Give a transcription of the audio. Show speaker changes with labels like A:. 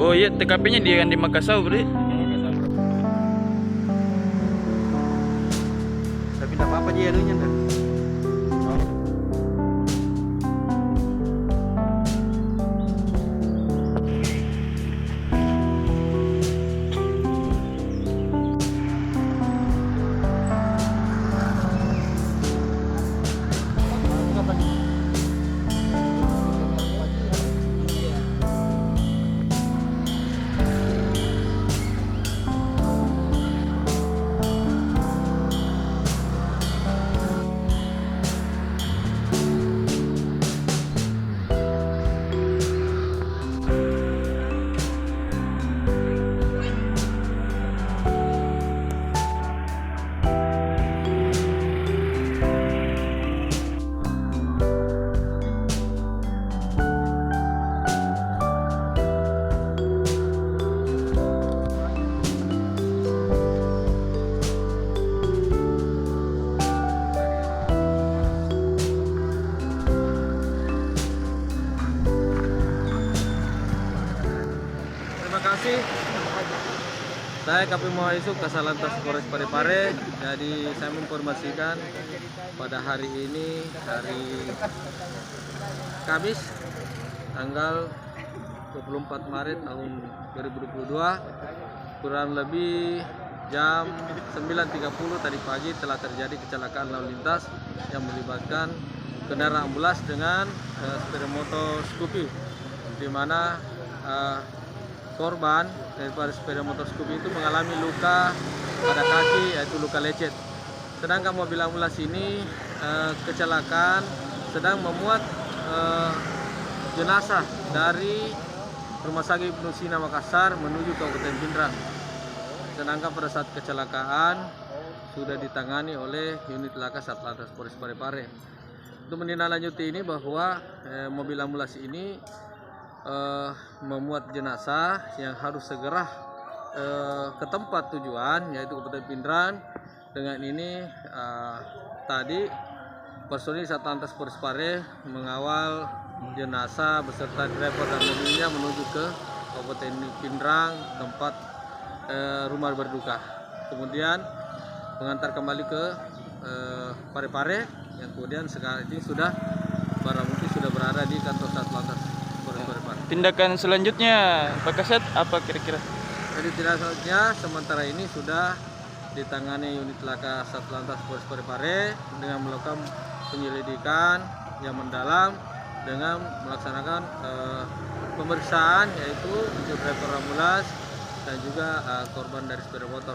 A: Oh iya, TKP-nya di Makassar, Bro.
B: Tapi tidak apa-apa aja anunya dah. Terima kasih. Saya Kapimo Isuk, Kasalantas Polres Parepare. Jadi saya menginformasikan pada hari ini, hari Kamis, tanggal 24 Maret tahun 2022, kurang lebih jam 9.30 tadi pagi telah terjadi kecelakaan lalu lintas yang melibatkan kendaraan ambulans dengan sepeda motor Scoopy, di mana korban daripada sepeda motor Scoopy itu mengalami luka pada kaki, yaitu luka lecet. Sedangkan mobil ambulans ini kecelakaan sedang memuat jenazah dari Rumah Sakit Ibnu Sina Makassar menuju Kabupaten Pindrang. Sedangkan pada saat kecelakaan sudah ditangani oleh unit laka Satlantas Polres Parepare. Untuk menindaklanjuti ini bahwa mobil ambulans ini memuat jenazah yang harus segera ke tempat tujuan, yaitu Kabupaten Pindrang. Dengan ini tadi personil Satlantas Polres Pare mengawal jenazah beserta driver dan mobilnya menuju ke Kabupaten Pindrang, tempat rumah berduka. Kemudian mengantar kembali ke Parepare, yang kemudian sekarang ini sudah barang bukti sudah berada di kantor Satlantas Polres Parepare.
A: Tindakan selanjutnya Pak Kasat apa kira-kira?
B: Jadi tindakan selanjutnya sementara ini sudah ditangani unit laka Satlantas Polres Parepare dengan melakukan penyelidikan yang mendalam dengan melaksanakan pemeriksaan, yaitu untuk driver ambulans dan juga korban dari sepeda motor.